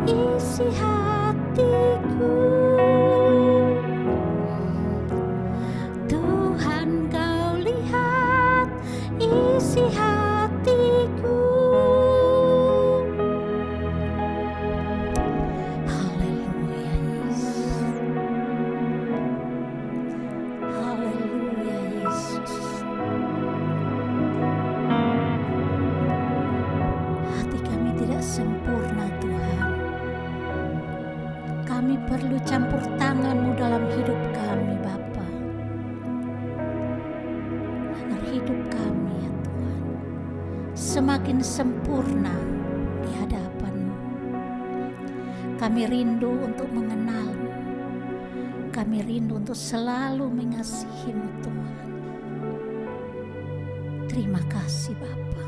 isi hatiku. Tuhan, Kau lihat isi hatiku. Haleluya Yesus. Haleluya Yesus. Hati kami tidak sempurna Tuhan. Kami perlu campur tangan-Mu dalam hidup kami Bapa. Agar hidup kami ya Tuhan semakin sempurna di hadapan-Mu. Kami rindu untuk mengenal-Mu. Kami rindu untuk selalu mengasihi-Mu Tuhan. Terima kasih Bapa.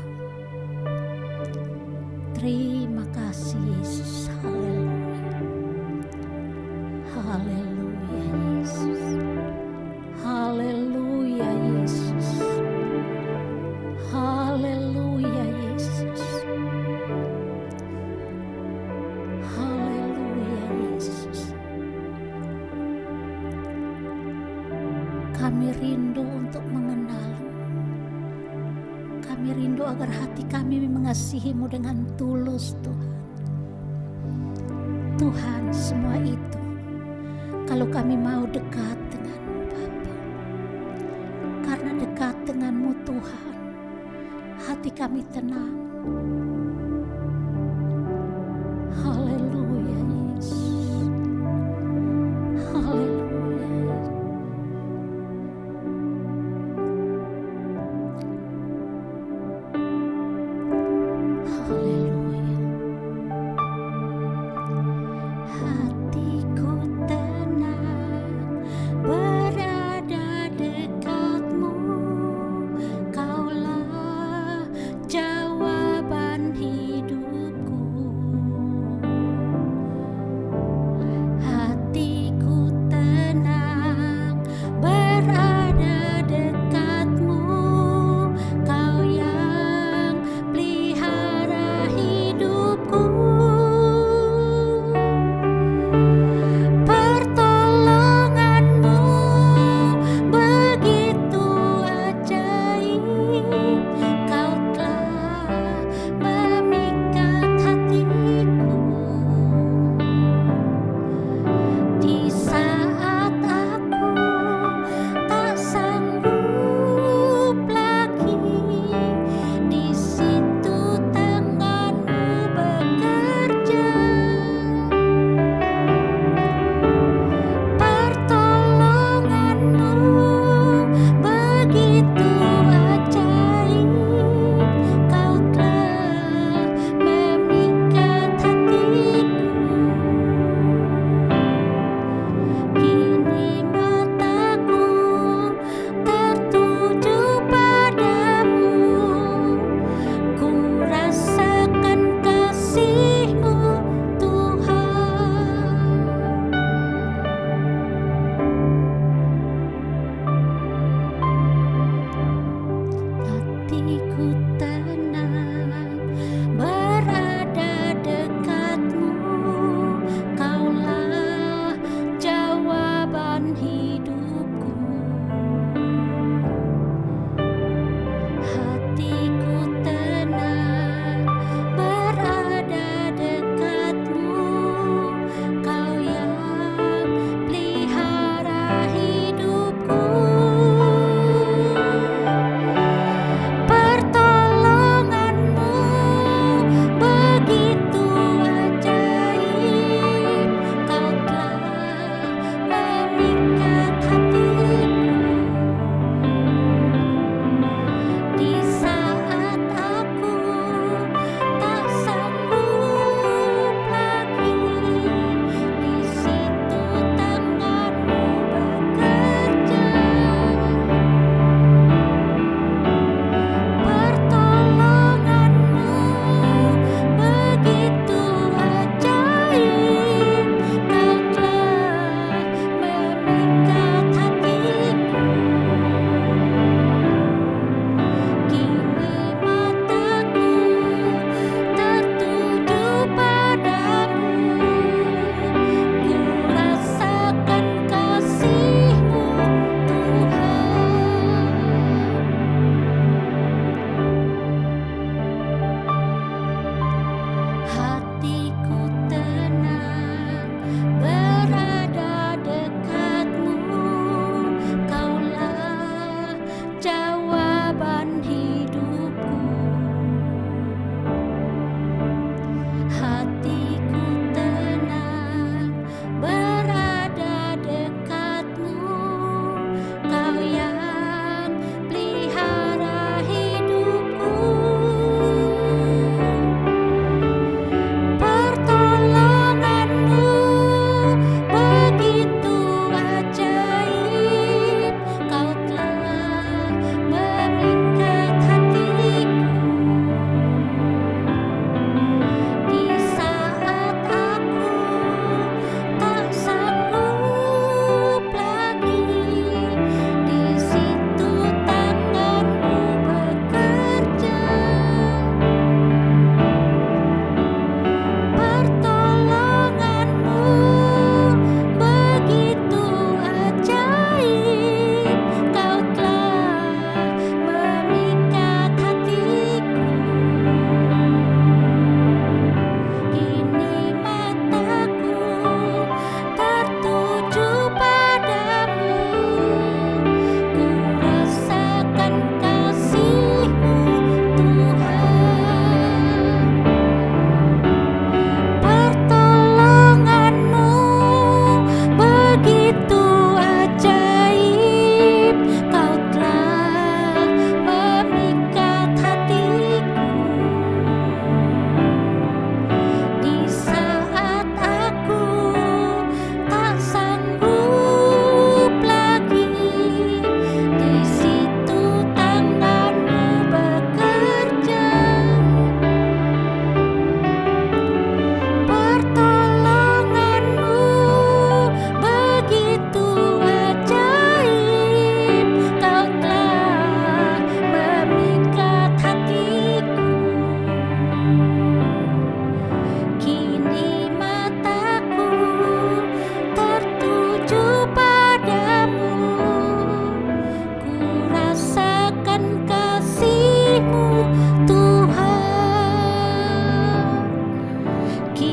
Terima kasih Yesus. Haleluya. Haleluya Yesus. Haleluya Yesus. Haleluya Yesus. Haleluya Yesus. Kami rindu untuk mengenal-Mu. Kami rindu agar hati kami mengasihi-Mu dengan tulus Tuhan. Tuhan, semua itu kalau kami mau dekat dengan Bapa. Karena dekat dengan-Mu Tuhan, hati kami tenang. Haleluya Yesus. Haleluya. Haleluya. Hatiku tenang berada dekat-Mu. Kaulah jawaban hidup.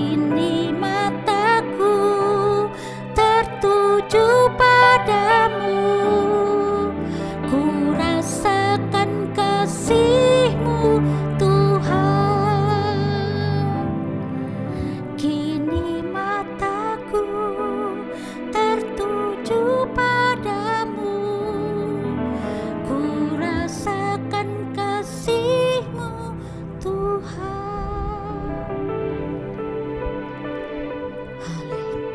Kini mataku tertuju padamu, ku rasakan kasih-Mu Tuhan. Kini mataku tertuju padamu, ku rasakan kasih-Mu Tuhan. Haleluya.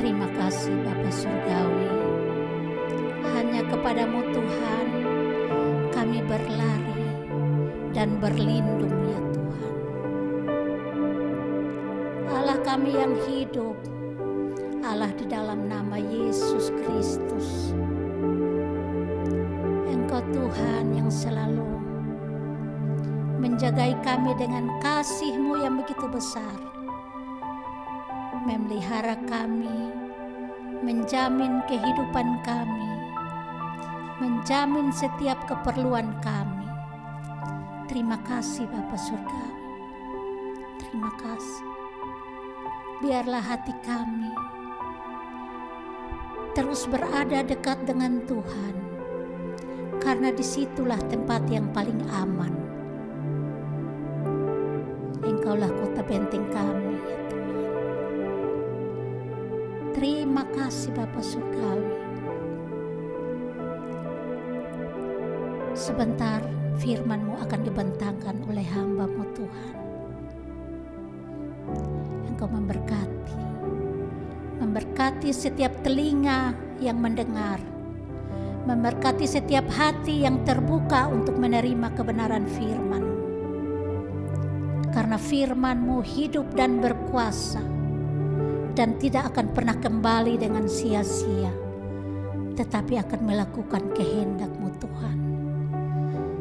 Terima kasih Bapa Surgawi. Hanya kepadamu Tuhan kami berlari dan berlindung ya Tuhan. Allah kami yang hidup, Allah di dalam nama Yesus Kristus. Engkau Tuhan yang selalu menjagai kami dengan kasih-Mu yang begitu besar, memelihara kami, menjamin kehidupan kami, menjamin setiap keperluan kami. Terima kasih Bapa Surgawi. Terima kasih. Biarlah hati kami terus berada dekat dengan Tuhan, karena disitulah tempat yang paling aman. Engkaulah kota benteng kami ya Tuhan. Terima kasih Bapa Surgawi. Sebentar firman-Mu akan dibentangkan oleh hamba-Mu Tuhan. Engkau memberkati setiap telinga yang mendengar, memberkati setiap hati yang terbuka untuk menerima kebenaran firman-Mu. Karena firman-Mu hidup dan berkuasa, dan tidak akan pernah kembali dengan sia-sia, tetapi akan melakukan kehendak-Mu Tuhan.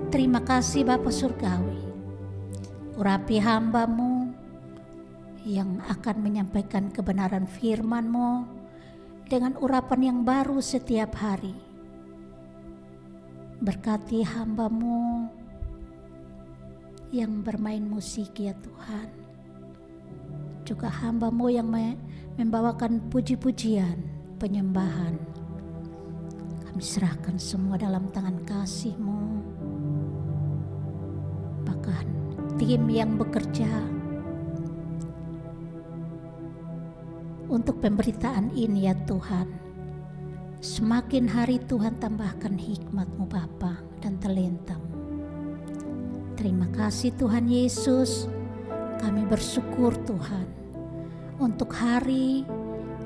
Terima kasih Bapa Surgawi. Urapi hamba-Mu yang akan menyampaikan kebenaran firman-Mu dengan urapan yang baru setiap hari. Berkati hamba-Mu yang bermain musik ya Tuhan, juga hamba-Mu yang membawakan puji-pujian, penyembahan. Kami serahkan semua dalam tangan kasih-Mu. Bahkan tim yang bekerja untuk pemberitaan ini ya Tuhan, semakin hari Tuhan tambahkan hikmat-Mu Bapa dan talenta-Mu. Terima kasih Tuhan Yesus. Kami bersyukur Tuhan untuk hari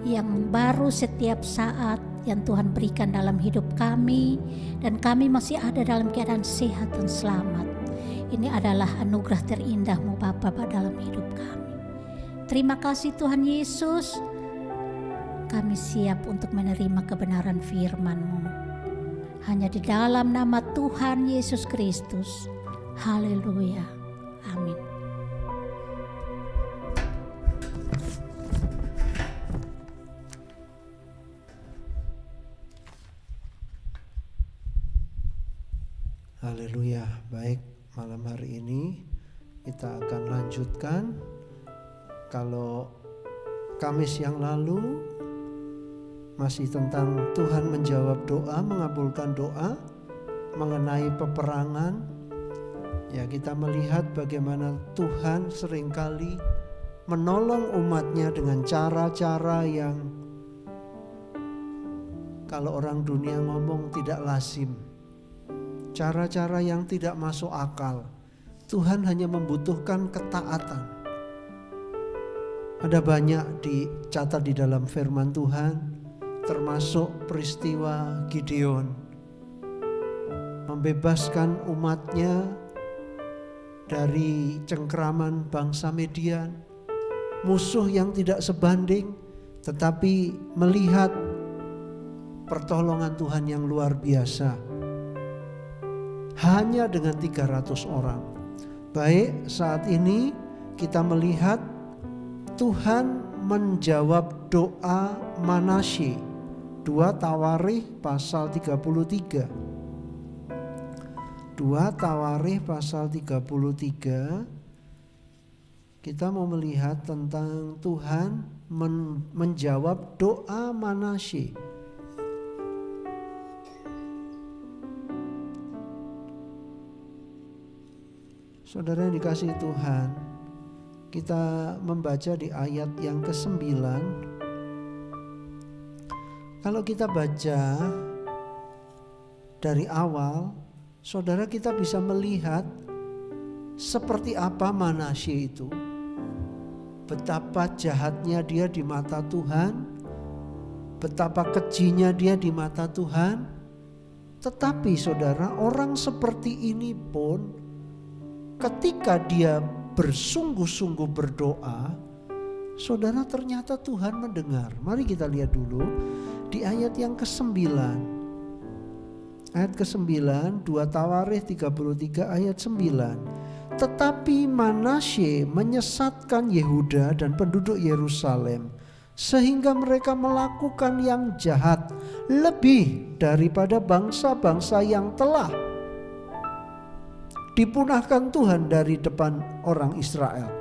yang baru setiap saat yang Tuhan berikan dalam hidup kami, dan kami masih ada dalam keadaan sehat dan selamat. Ini adalah anugerah terindah-Mu Bapa dalam hidup kami. Terima kasih Tuhan Yesus. Kami siap untuk menerima kebenaran firman-Mu. Hanya di dalam nama Tuhan Yesus Kristus. Haleluya. Amin. Haleluya. Baik, malam hari ini kita akan lanjutkan. Kalau Kamis yang lalu masih tentang Tuhan menjawab doa, mengabulkan doa mengenai peperangan. Ya, kita melihat bagaimana Tuhan seringkali menolong umatnya dengan cara-cara yang kalau orang dunia ngomong tidak lazim. Cara-cara yang tidak masuk akal. Tuhan hanya membutuhkan ketaatan. Ada banyak dicatat di dalam firman Tuhan, termasuk peristiwa Gideon membebaskan umatnya dari cengkraman bangsa Midian, musuh yang tidak sebanding, tetapi melihat pertolongan Tuhan yang luar biasa. Hanya dengan 300 orang. Baik, saat ini kita melihat Tuhan menjawab doa Manasye. 2 Tawarikh pasal 33. 2 Tawarikh pasal 33 Kita mau melihat tentang Tuhan menjawab doa Manasye. Saudara yang dikasihi Tuhan, kita membaca di ayat yang ke-9. Kalau kita baca dari awal, saudara kita bisa melihat seperti apa Manasye itu. Betapa jahatnya dia di mata Tuhan, betapa kejinya dia di mata Tuhan. Tetapi saudara, orang seperti ini pun ketika dia bersungguh-sungguh berdoa, saudara, ternyata Tuhan mendengar. Mari kita lihat dulu di ayat yang ke-9. Ayat ke-9, 2 Tawarikh 33 ayat 9. Tetapi Manasye menyesatkan Yehuda dan penduduk Yerusalem, sehingga mereka melakukan yang jahat lebih daripada bangsa-bangsa yang telah dipunahkan Tuhan dari depan orang Israel.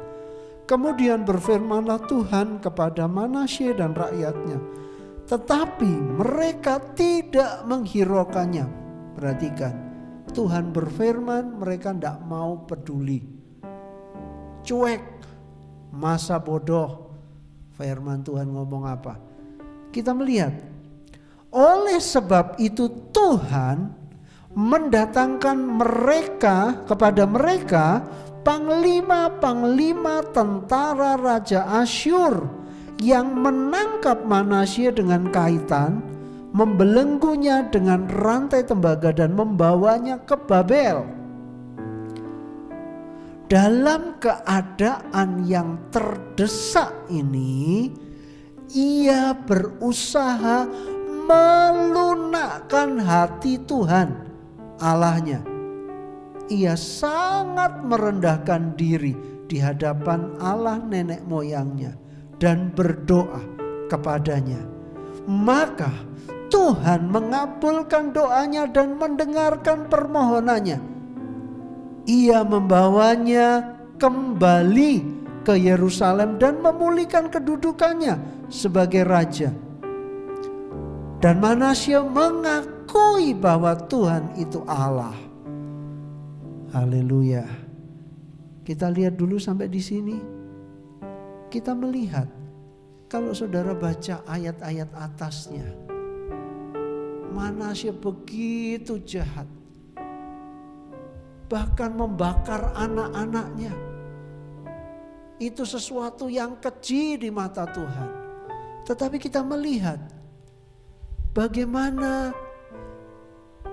Kemudian berfirmanlah Tuhan kepada Manasye dan rakyatnya, tetapi mereka tidak menghiraukannya. Perhatikan, Tuhan berfirman, mereka tidak mau peduli, cuek, masa bodoh. Firman Tuhan ngomong apa? Kita melihat, oleh sebab itu Tuhan mendatangkan kepada mereka panglima-panglima tentara Raja Asyur yang menangkap Manasye dengan kaitan, membelenggunya dengan rantai tembaga dan membawanya ke Babel. Dalam keadaan yang terdesak ini, ia berusaha melunakkan hati Tuhan Allahnya. Ia sangat merendahkan diri di hadapan Allah nenek moyangnya dan berdoa kepadanya. Maka Tuhan mengabulkan doanya dan mendengarkan permohonannya. Ia membawanya kembali ke Yerusalem dan memulihkan kedudukannya sebagai raja. Dan Manasye mengakui bahwa Tuhan itu Allah. Haleluya. Kita lihat dulu sampai di sini. Kita melihat, kalau saudara baca ayat-ayat atasnya, Manasye begitu jahat. Bahkan membakar anak-anaknya. Itu sesuatu yang keji di mata Tuhan. Tetapi kita melihat bagaimana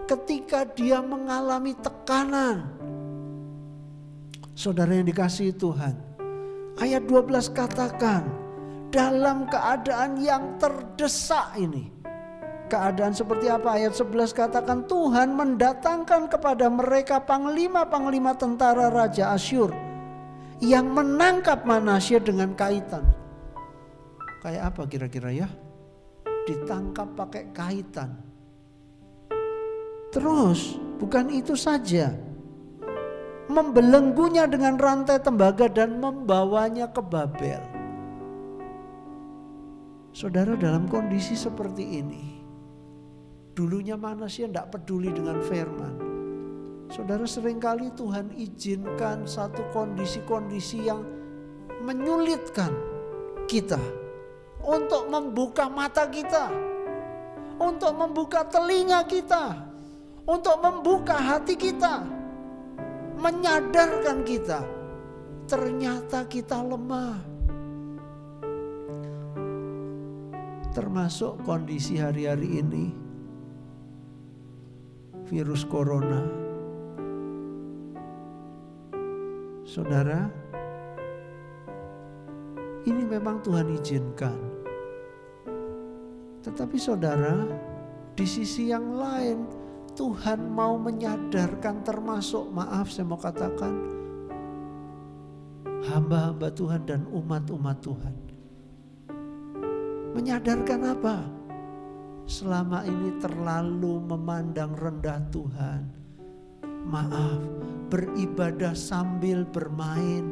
ketika dia mengalami tekanan. Saudara yang dikasihi Tuhan, ayat 12 katakan, dalam keadaan yang terdesak ini. Keadaan seperti apa? Ayat 11 katakan, Tuhan mendatangkan kepada mereka panglima-panglima tentara Raja Asyur yang menangkap Manasye dengan kaitan. Kayak apa kira-kira ya? Ditangkap pakai kaitan. Terus bukan itu saja, membelenggunya dengan rantai tembaga dan membawanya ke Babel. Saudara, dalam kondisi seperti ini, dulunya Manasye tidak peduli dengan firman. Saudara, seringkali Tuhan izinkan satu kondisi-kondisi yang menyulitkan kita untuk membuka mata kita, untuk membuka telinga kita, untuk membuka hati kita, menyadarkan kita ternyata kita lemah. Termasuk kondisi hari-hari ini, virus corona. Saudara, ini memang Tuhan izinkan. Tetapi saudara, di sisi yang lain Tuhan mau menyadarkan, termasuk, maaf saya mau katakan, hamba-hamba Tuhan dan umat-umat Tuhan. Menyadarkan apa? Selama ini terlalu memandang rendah Tuhan. Maaf, beribadah sambil bermain.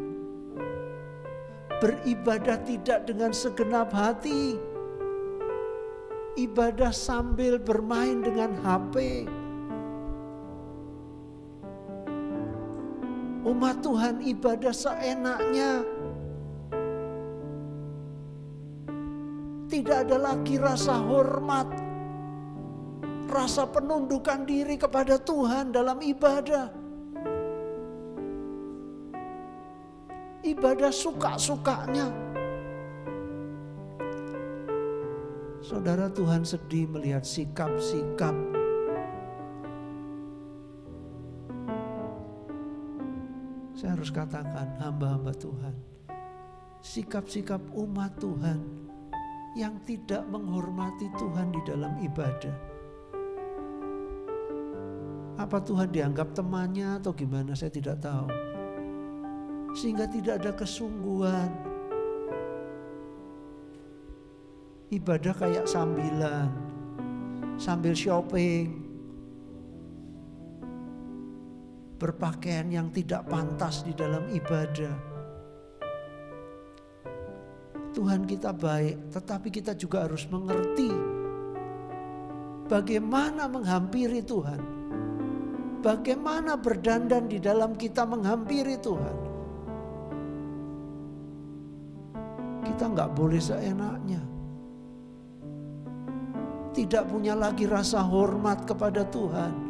beribadah tidak dengan segenap hati, ibadah sambil bermain dengan HP. Umat Tuhan ibadah seenaknya. Tidak ada lagi rasa hormat, rasa penundukan diri kepada Tuhan dalam ibadah. Ibadah suka-sukanya. Saudara, Tuhan sedih melihat sikap-sikap saya harus katakan hamba-hamba Tuhan, sikap-sikap umat Tuhan yang tidak menghormati Tuhan di dalam ibadah. Apa Tuhan dianggap temannya atau gimana, saya tidak tahu. Sehingga tidak ada kesungguhan. Ibadah kayak sambilan, sambil shopping, berpakaian yang tidak pantas di dalam ibadah. Tuhan kita baik, tetapi kita juga harus mengerti bagaimana menghampiri Tuhan, bagaimana berdandan di dalam kita menghampiri Tuhan. Kita nggak boleh seenaknya, tidak punya lagi rasa hormat kepada Tuhan.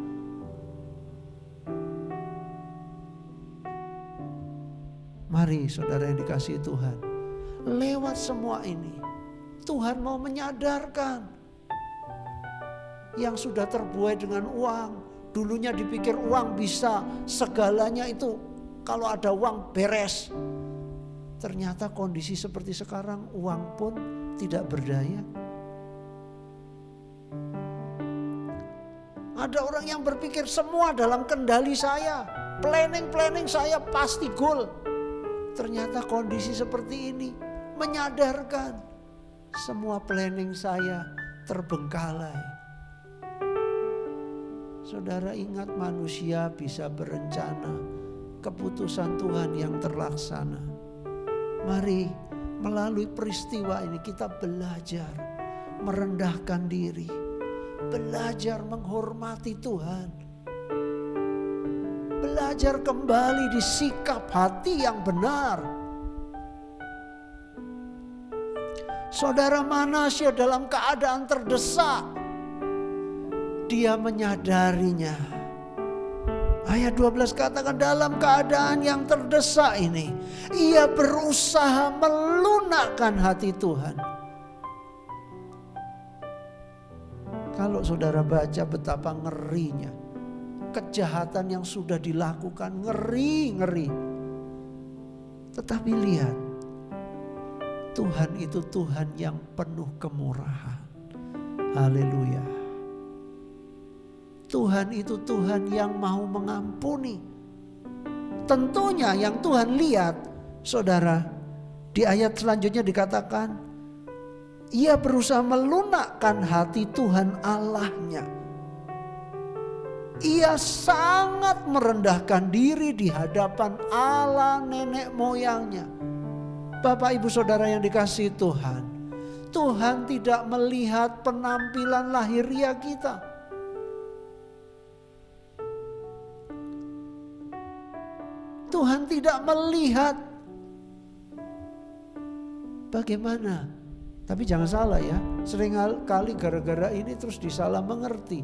Mari saudara yang dikasihi Tuhan, lewat semua ini Tuhan mau menyadarkan yang sudah terbuai dengan uang. Dulunya dipikir uang bisa segalanya, itu kalau ada uang beres. Ternyata kondisi seperti sekarang uang pun tidak berdaya. Ada orang yang berpikir semua dalam kendali saya, planning saya pasti goal. Ternyata kondisi seperti ini menyadarkan semua planning saya terbengkalai. Saudara, ingat, manusia bisa berencana, keputusan Tuhan yang terlaksana. Mari melalui peristiwa ini kita belajar merendahkan diri, belajar menghormati Tuhan, belajar kembali di sikap hati yang benar. Saudara, Manasya dalam keadaan terdesak, dia menyadarinya. Ayat 12 katakan, dalam keadaan yang terdesak ini, ia berusaha melunakkan hati Tuhan. Kalau saudara baca betapa ngerinya kejahatan yang sudah dilakukan, ngeri. Tetapi lihat, Tuhan itu Tuhan yang penuh kemurahan. Haleluya. Tuhan itu Tuhan yang mau mengampuni. Tentunya yang Tuhan lihat, saudara, di ayat selanjutnya dikatakan, ia berusaha melunakkan hati Tuhan Allahnya. Ia sangat merendahkan diri di hadapan Allah nenek moyangnya. Bapak ibu saudara yang dikasihi Tuhan, Tuhan tidak melihat penampilan lahiriah kita. Tuhan tidak melihat bagaimana. Tapi jangan salah ya, sering kali gara-gara ini terus disalah mengerti.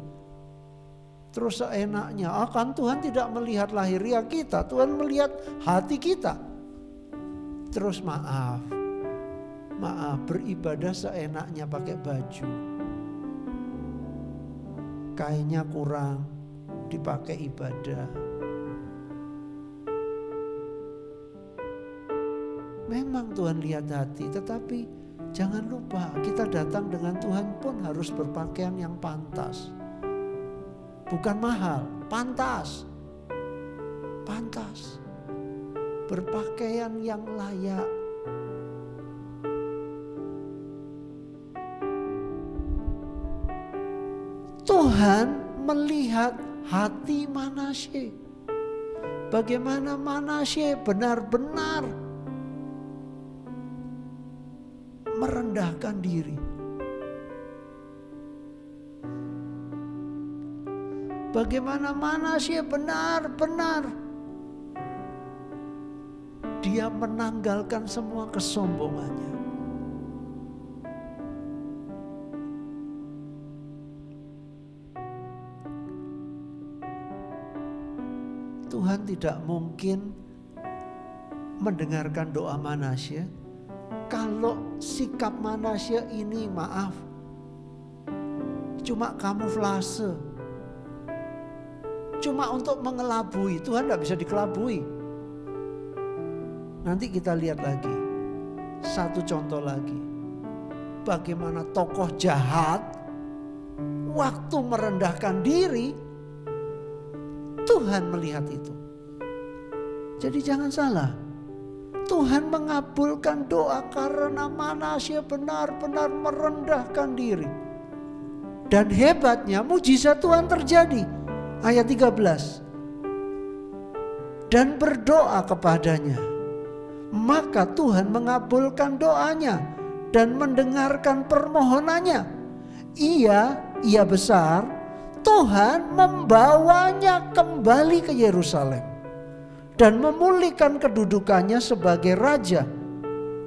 Terus seenaknya, akan Tuhan tidak melihat lahiriah kita, Tuhan melihat hati kita. Terus maaf, beribadah seenaknya pakai baju, kainnya kurang dipakai ibadah. Memang Tuhan lihat hati, tetapi jangan lupa kita datang dengan Tuhan pun harus berpakaian yang pantas. Bukan mahal, pantas. Berpakaian yang layak. Tuhan melihat hati Manasye. Bagaimana Manasye benar-benar merendahkan diri. Bagaimana Manasye benar-benar dia menanggalkan semua kesombongannya. Tuhan tidak mungkin mendengarkan doa Manasye kalau sikap Manasye ini, maaf, cuma kamuflase, cuma untuk mengelabui. Tuhan tidak bisa dikelabui. Nanti kita lihat lagi satu contoh lagi, bagaimana tokoh jahat waktu merendahkan diri, Tuhan melihat itu. Jadi jangan salah, Tuhan mengabulkan doa karena Manasye benar-benar merendahkan diri. Dan hebatnya mujizat Tuhan terjadi. Ayat 13. Dan berdoa kepadanya, maka Tuhan mengabulkan doanya dan mendengarkan permohonannya. Ia besar, Tuhan membawanya kembali ke Yerusalem dan memulihkan kedudukannya sebagai raja.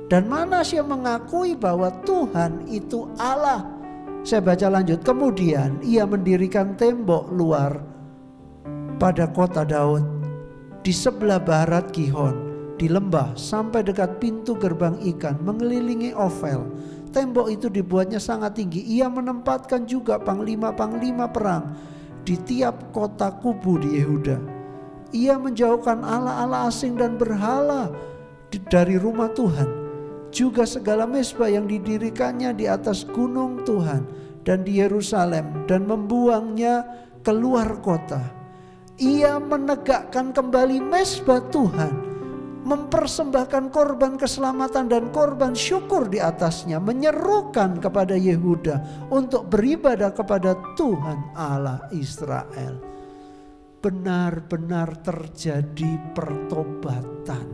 Dan Manasye mengakui bahwa Tuhan itu Allah. Saya baca lanjut. Kemudian ia mendirikan tembok luar pada kota Daud di sebelah barat Gihon, di lembah sampai dekat pintu gerbang ikan, mengelilingi Ofel. Tembok itu dibuatnya sangat tinggi. Ia menempatkan juga panglima-panglima perang di tiap kota kubu di Yehuda. Ia menjauhkan allah-allah asing dan berhala dari rumah Tuhan, juga segala mezbah yang didirikannya di atas gunung Tuhan dan di Yerusalem, dan membuangnya keluar kota. Ia menegakkan kembali mezbah Tuhan, mempersembahkan korban keselamatan dan korban syukur di atasnya, menyerukan kepada Yehuda untuk beribadah kepada Tuhan Allah Israel. Benar-benar terjadi pertobatan.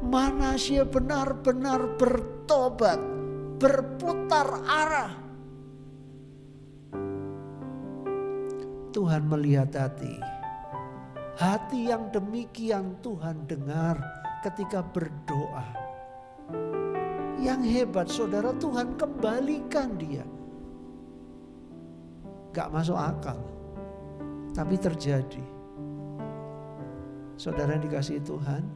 Manasye benar-benar bertobat, berputar arah. Tuhan melihat hati. Hati yang demikian Tuhan dengar ketika berdoa. Yang hebat saudara, Tuhan kembalikan dia. Gak masuk akal, tapi terjadi. Saudara yang dikasihi Tuhan,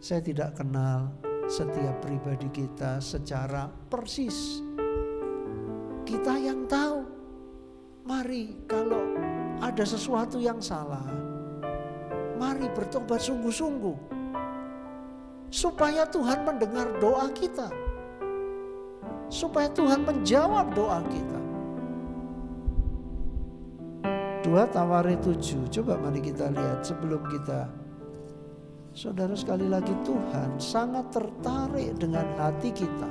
saya tidak kenal setiap pribadi kita secara persis. Kita yang tahu. Mari kalau ada sesuatu yang salah, mari bertobat sungguh-sungguh, supaya Tuhan mendengar doa kita, supaya Tuhan menjawab doa kita. 2 Tawarik 7, coba mari kita lihat sebelum kita. Saudara, sekali lagi Tuhan sangat tertarik dengan hati kita.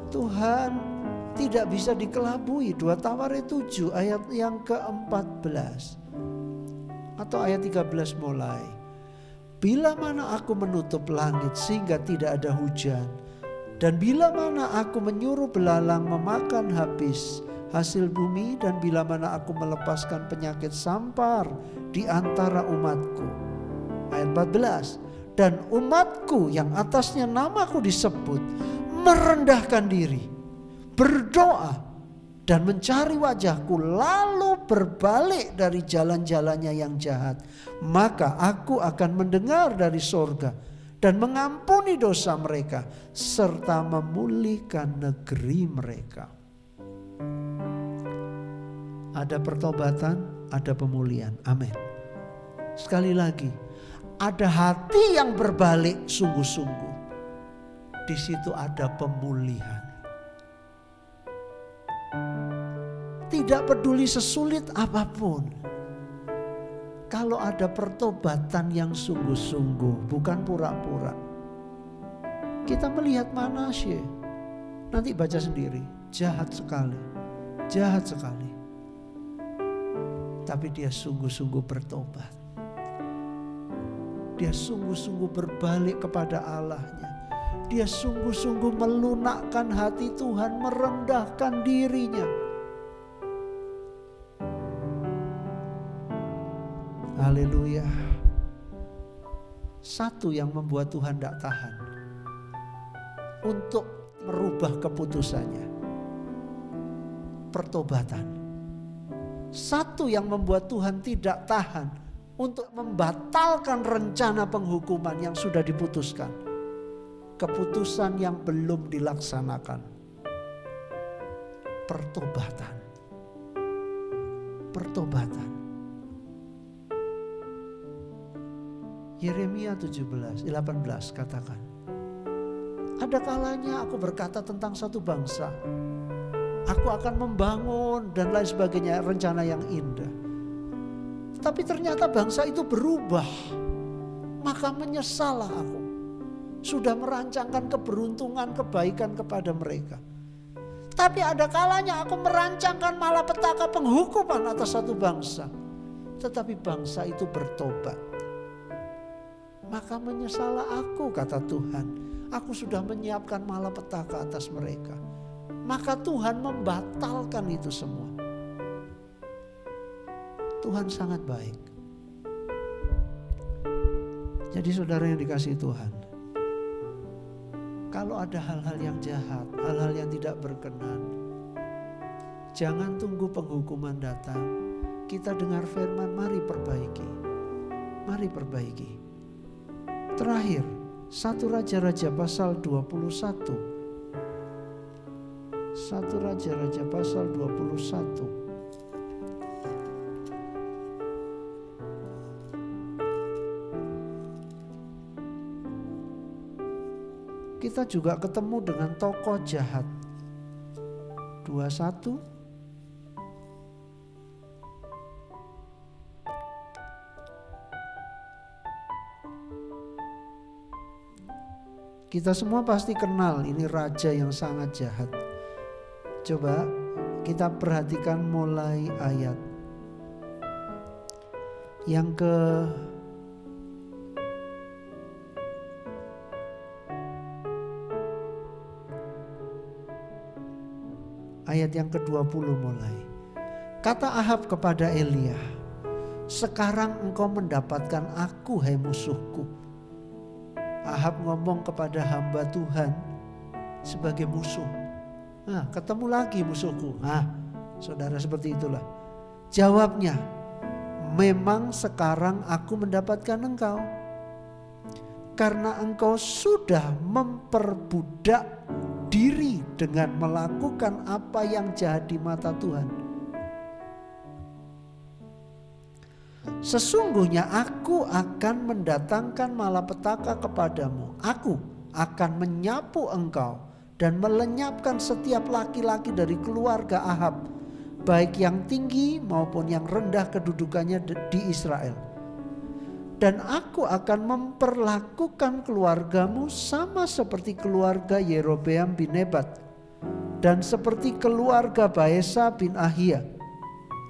Tuhan tidak bisa dikelabui. 2 Tawarik 7 ayat yang ke-14 atau ayat 13 mulai. Bila mana aku menutup langit sehingga tidak ada hujan, dan bila mana aku menyuruh belalang memakan habis hasil bumi, dan bila mana aku melepaskan penyakit sampar di antara umatku. Ayat 14. Dan umatku yang atasnya namaku disebut merendahkan diri, berdoa dan mencari wajahku, lalu berbalik dari jalan-jalannya yang jahat, maka aku akan mendengar dari sorga dan mengampuni dosa mereka serta memulihkan negeri mereka. Ada pertobatan, ada pemulihan. Amin. Sekali lagi, ada hati yang berbalik sungguh-sungguh. Di situ ada pemulihan. Tidak peduli sesulit apapun, kalau ada pertobatan yang sungguh-sungguh, bukan pura-pura. Kita melihat Manasye, nanti baca sendiri, jahat sekali, jahat sekali. Tapi dia sungguh-sungguh bertobat. Dia sungguh-sungguh berbalik kepada Allahnya. Dia sungguh-sungguh melunakkan hati Tuhan, merendahkan dirinya. Haleluya. Satu yang membuat Tuhan tidak tahan untuk merubah keputusannya, pertobatan. Satu yang membuat Tuhan tidak tahan untuk membatalkan rencana penghukuman yang sudah diputuskan, keputusan yang belum dilaksanakan. Pertobatan. Pertobatan. Yeremia 18 katakan, ada kalanya aku berkata tentang satu bangsa, aku akan membangun dan lain sebagainya, rencana yang indah. Tapi ternyata bangsa itu berubah, maka menyesallah aku. Sudah merancangkan keberuntungan, kebaikan kepada mereka. Tapi ada kalanya aku merancangkan malapetaka penghukuman atas satu bangsa. Tetapi bangsa itu bertobat. Maka menyesallah aku, kata Tuhan. Aku sudah menyiapkan malapetaka atas mereka. Maka Tuhan membatalkan itu semua. Tuhan sangat baik. Jadi saudara yang dikasihi Tuhan, kalau ada hal-hal yang jahat, hal-hal yang tidak berkenan, jangan tunggu penghukuman datang. Kita dengar firman, mari perbaiki. Mari perbaiki. Terakhir, 1 Raja-Raja pasal 21. 1 Raja-Raja pasal 21. Kita juga ketemu dengan tokoh jahat. 21. Kita semua pasti kenal ini raja yang sangat jahat. Coba kita perhatikan mulai ayat yang ayat yang ke-20 mulai. Kata Ahab kepada Elia, sekarang engkau mendapatkan aku, hai musuhku. Ahab ngomong kepada hamba Tuhan sebagai musuh. Nah, ketemu lagi musuhku. Nah, saudara, seperti itulah. Jawabnya, memang sekarang aku mendapatkan engkau. Karena engkau sudah memperbudak diri dengan melakukan apa yang jahat di mata Tuhan. Sesungguhnya aku akan mendatangkan malapetaka kepadamu. Aku akan menyapu engkau dan melenyapkan setiap laki-laki dari keluarga Ahab, baik yang tinggi maupun yang rendah kedudukannya di Israel. Dan aku akan memperlakukan keluargamu sama seperti keluarga Yerobeam bin Nebat dan seperti keluarga Baesa bin Ahia.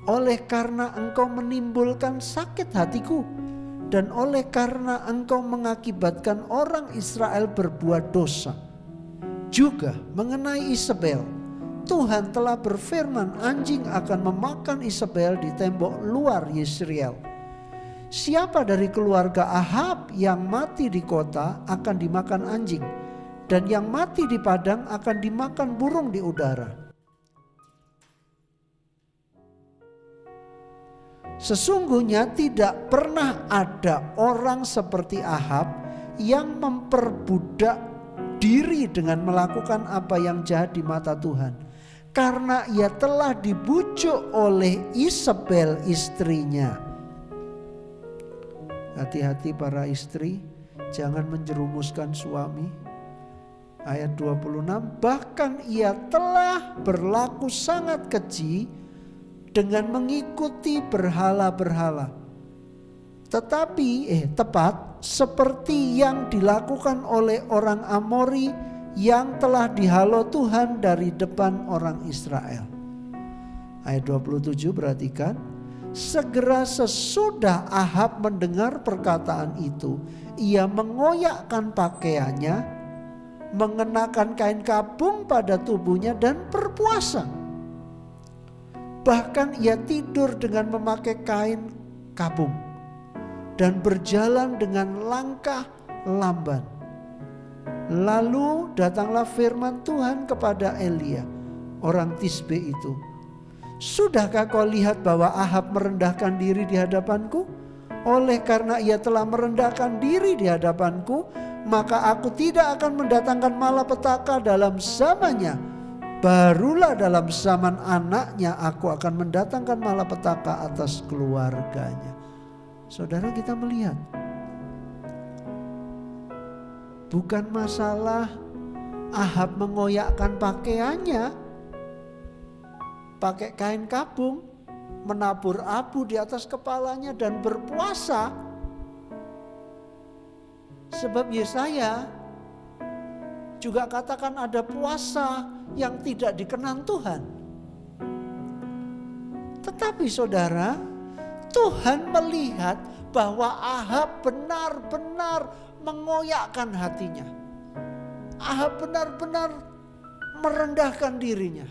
Oleh karena engkau menimbulkan sakit hatiku dan oleh karena engkau mengakibatkan orang Israel berbuat dosa. Juga mengenai Isabel, Tuhan telah berfirman, anjing akan memakan Isabel di tembok luar Yesreel. Siapa dari keluarga Ahab yang mati di kota akan dimakan anjing, dan yang mati di padang akan dimakan burung di udara. Sesungguhnya tidak pernah ada orang seperti Ahab yang memperbudak diri dengan melakukan apa yang jahat di mata Tuhan. Karena ia telah dibujuk oleh Isabel istrinya. Hati-hati para istri, jangan menjerumuskan suami. Ayat 26, bahkan ia telah berlaku sangat keji dengan mengikuti berhala-berhala. Tetapi tepat seperti yang dilakukan oleh orang Amori yang telah dihalau Tuhan dari depan orang Israel. Ayat 27 perhatikan. Segera sesudah Ahab mendengar perkataan itu, ia mengoyakkan pakaiannya, mengenakan kain kabung pada tubuhnya dan berpuasa. Bahkan ia tidur dengan memakai kain kabung dan berjalan dengan langkah lamban. Lalu datanglah firman Tuhan kepada Elia, orang Tisbe itu. Sudahkah kau lihat bahwa Ahab merendahkan diri di hadapanku? Oleh karena ia telah merendahkan diri di hadapanku, maka aku tidak akan mendatangkan malapetaka dalam zamannya. Barulah dalam zaman anaknya aku akan mendatangkan malapetaka atas keluarganya. Saudara, kita melihat bukan masalah Ahab mengoyakkan pakaiannya, pakai kain kabung, menabur abu di atas kepalanya dan berpuasa. Sebab Yesaya juga katakan ada puasa yang tidak dikenan Tuhan. Tetapi saudara, Tuhan melihat bahwa Ahab benar-benar mengoyakkan hatinya. Ahab benar-benar merendahkan dirinya.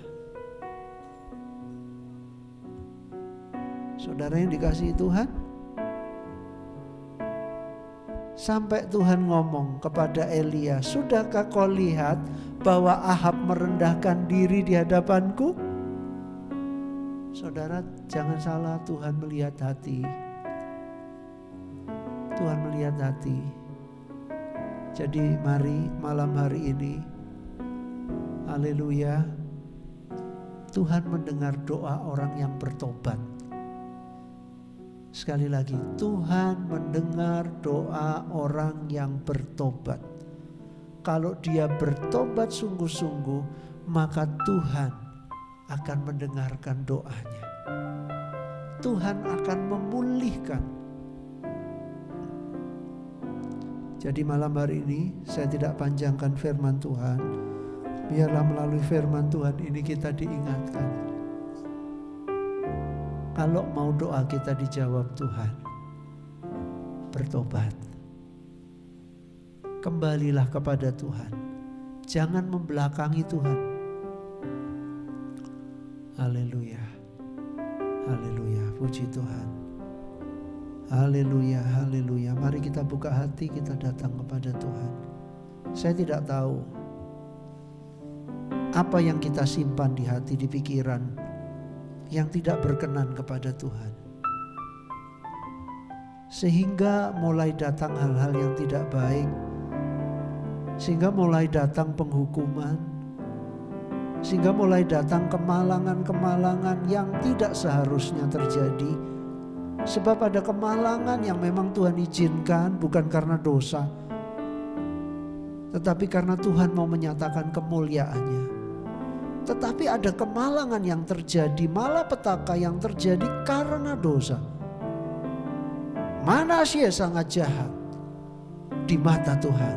Saudara yang dikasihi Tuhan, sampai Tuhan ngomong kepada Elia, sudahkah kau lihat bahwa Ahab merendahkan diri di hadapanku? Saudara, jangan salah, Tuhan melihat hati. Tuhan melihat hati. Jadi mari malam hari ini, haleluya, Tuhan mendengar doa orang yang bertobat. Sekali lagi, Tuhan mendengar doa orang yang bertobat. Kalau dia bertobat sungguh-sungguh, maka Tuhan akan mendengarkan doanya. Tuhan akan memulihkan. Jadi malam hari ini saya tidak panjangkan firman Tuhan. Biarlah melalui firman Tuhan ini kita diingatkan. Kalau mau doa kita dijawab Tuhan, bertobat. Kembalilah kepada Tuhan. Jangan membelakangi Tuhan. Haleluya. Haleluya. Puji Tuhan. Haleluya. Haleluya. Mari kita buka hati, kita datang kepada Tuhan. Saya tidak tahu apa yang kita simpan di hati, di pikiran yang tidak berkenan kepada Tuhan, sehingga mulai datang hal-hal yang tidak baik, sehingga mulai datang penghukuman, sehingga mulai datang kemalangan-kemalangan yang tidak seharusnya terjadi. Sebab ada kemalangan yang memang Tuhan izinkan bukan karena dosa, tetapi karena Tuhan mau menyatakan kemuliaannya. Tetapi ada kemalangan yang terjadi, malapetaka yang terjadi karena dosa. Manasye sangat jahat di mata Tuhan.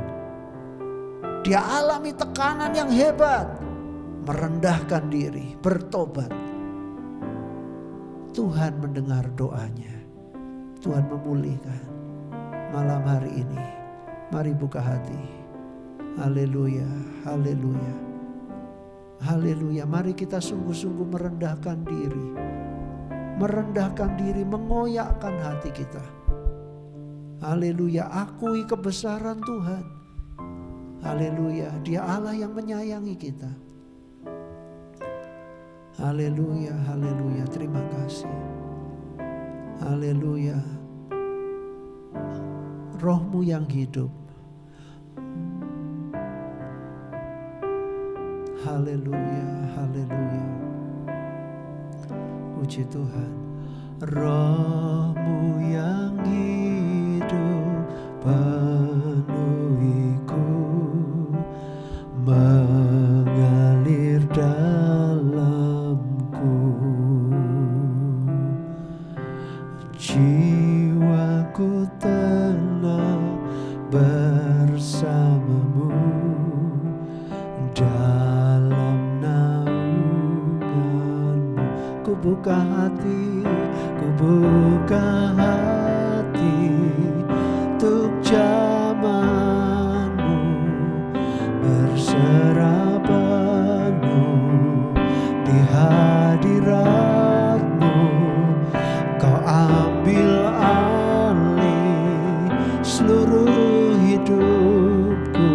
Dia alami tekanan yang hebat, merendahkan diri, bertobat. Tuhan mendengar doanya. Tuhan memulihkan. Malam hari ini, mari buka hati. Haleluya, haleluya. Haleluya, mari kita sungguh-sungguh merendahkan diri. Merendahkan diri, mengoyakkan hati kita. Haleluya, akui kebesaran Tuhan. Haleluya, Dia Allah yang menyayangi kita. Haleluya, haleluya, terima kasih. Haleluya. Roh-Mu yang hidup. Haleluya, haleluya. Puji Tuhan. Roh-Mu yang hidup penuhiku, mengalir dalamku. Jiwaku tenang bersamamu dalam naunganmu. Ku buka hati, ku buka hati untuk zamanmu, berserah penuh di hadiratmu. Kau ambil alih seluruh hidupku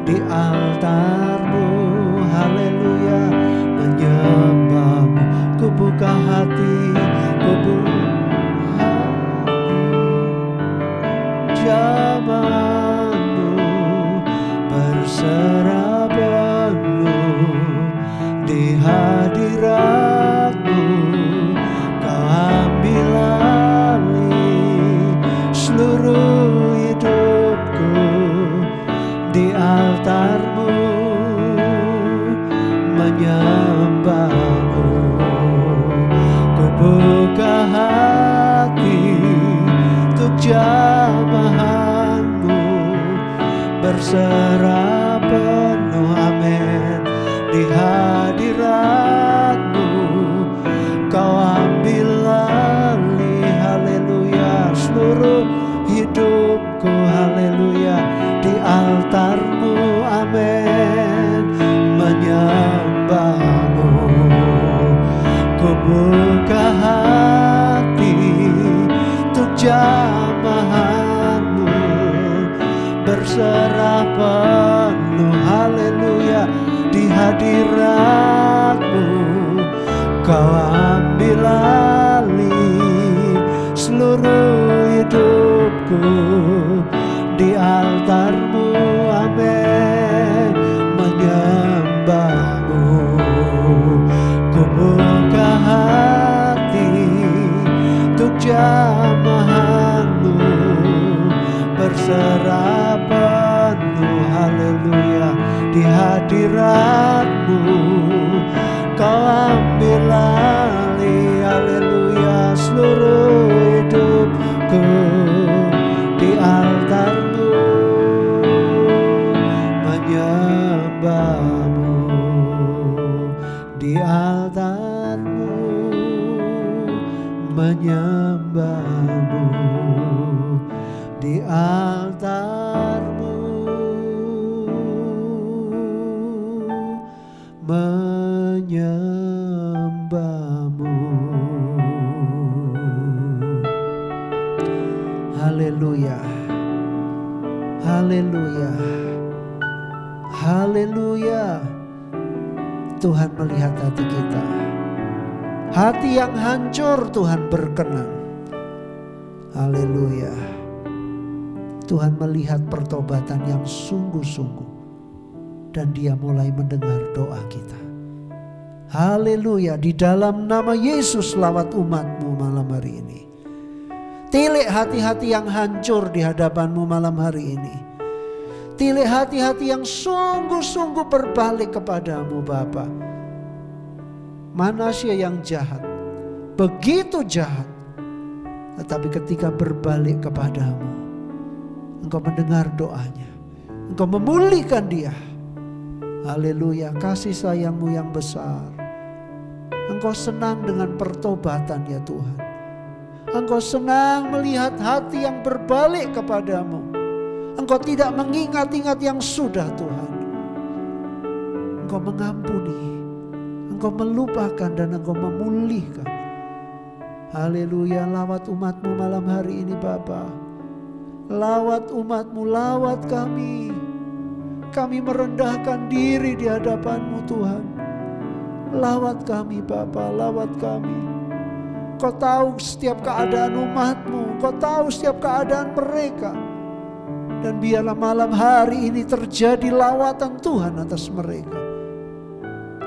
di altarmu. Haleluya, menyembahmu. Ku buka hati, ku buka hati zamanmu, berserah penuh di hadiratmu. Kau ambil alih seluruh hidupku di altarmu, menyembahmu. Ku buka hati untuk jamahanmu, berserah penuh, amin, di hadiratmu. Kau ambil alih, haleluya, seluruh hidupku, haleluya, di altarmu, amin, menyembahmu. Ku buka hati untuk jamahanmu, berserah penuh, haleluya, di hadiratmu. Kau ambil alih seluruh hidupku di altarmu, amin, menyembahmu. Ku buka hati untuk jamahanmu, berserah penuh, haleluya, di hadiratmu. Kau ambil alih, haleluya, seluruh hidupku di altarmu, menyembahmu di altarmu, menyembahmu di altarmu, menyembahmu. Haleluya, haleluya, haleluya. Tuhan melihat hati kita, hati yang hancur Tuhan berkenan. Haleluya. Tuhan melihat pertobatan yang sungguh-sungguh dan Dia mulai mendengar doa kita. Haleluya. Di dalam nama Yesus lawat umat-Mu malam hari ini. Tilik hati-hati yang hancur di hadapan-Mu malam hari ini. Tilik hati-hati yang sungguh-sungguh berbalik kepadamu Bapa. Manasya yang jahat, begitu jahat, tetapi ketika berbalik kepadamu, Engkau mendengar doanya, Engkau memulihkan dia. Haleluya, kasih sayang-Mu yang besar. Engkau senang dengan pertobatan ya Tuhan. Engkau senang melihat hati yang berbalik kepadamu. Engkau tidak mengingat-ingat yang sudah Tuhan. Engkau mengampuni, Engkau melupakan dan Engkau memulihkan. Haleluya, lawat umat-Mu malam hari ini Bapa. Lawat umat-Mu, lawat kami. Kami merendahkan diri di hadapan-Mu Tuhan. Lawat kami Bapa, lawat kami. Kau tahu setiap keadaan umat-Mu, Kau tahu setiap keadaan mereka. Dan biarlah malam hari ini terjadi lawatan Tuhan atas mereka.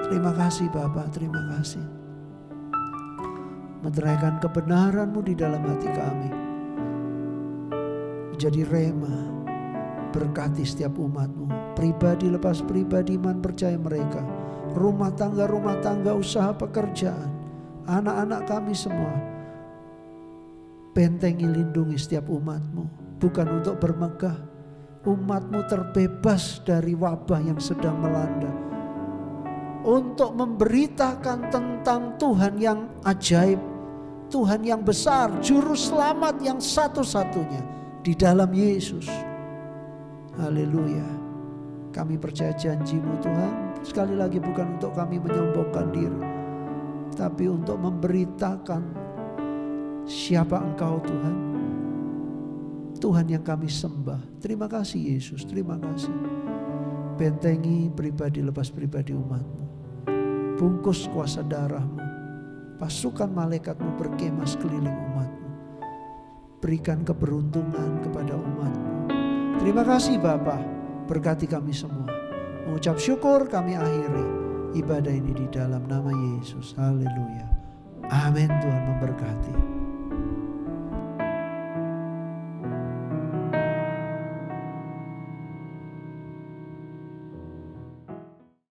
Terima kasih Bapa, terima kasih. Meteraikan kebenaran-Mu di dalam hati kami. Jadi rema, berkati setiap umat-Mu. Pribadi lepas pribadi, iman percaya mereka. Rumah tangga, usaha pekerjaan. Anak-anak kami semua. Bentengi, lindungi setiap umat-Mu. Bukan untuk bermegah. Umat-Mu terbebas dari wabah yang sedang melanda. Untuk memberitakan tentang Tuhan yang ajaib. Tuhan yang besar, juru selamat yang satu-satunya di dalam Yesus. Haleluya. Kami percaya janji-Mu Tuhan, sekali lagi bukan untuk kami menyombongkan diri, tapi untuk memberitakan siapa Engkau Tuhan. Tuhan yang kami sembah. Terima kasih Yesus, terima kasih. Bentengi pribadi lepas pribadi umat-Mu. Bungkus kuasa darah-Mu. Pasukan malaikat-Mu berkemah sekeliling umat-Mu. Berikan keberuntungan kepada umat-Mu. Terima kasih Bapa, berkati kami semua. Mengucap syukur kami akhiri ibadah ini di dalam nama Yesus. Haleluya. Amin. Tuhan memberkati.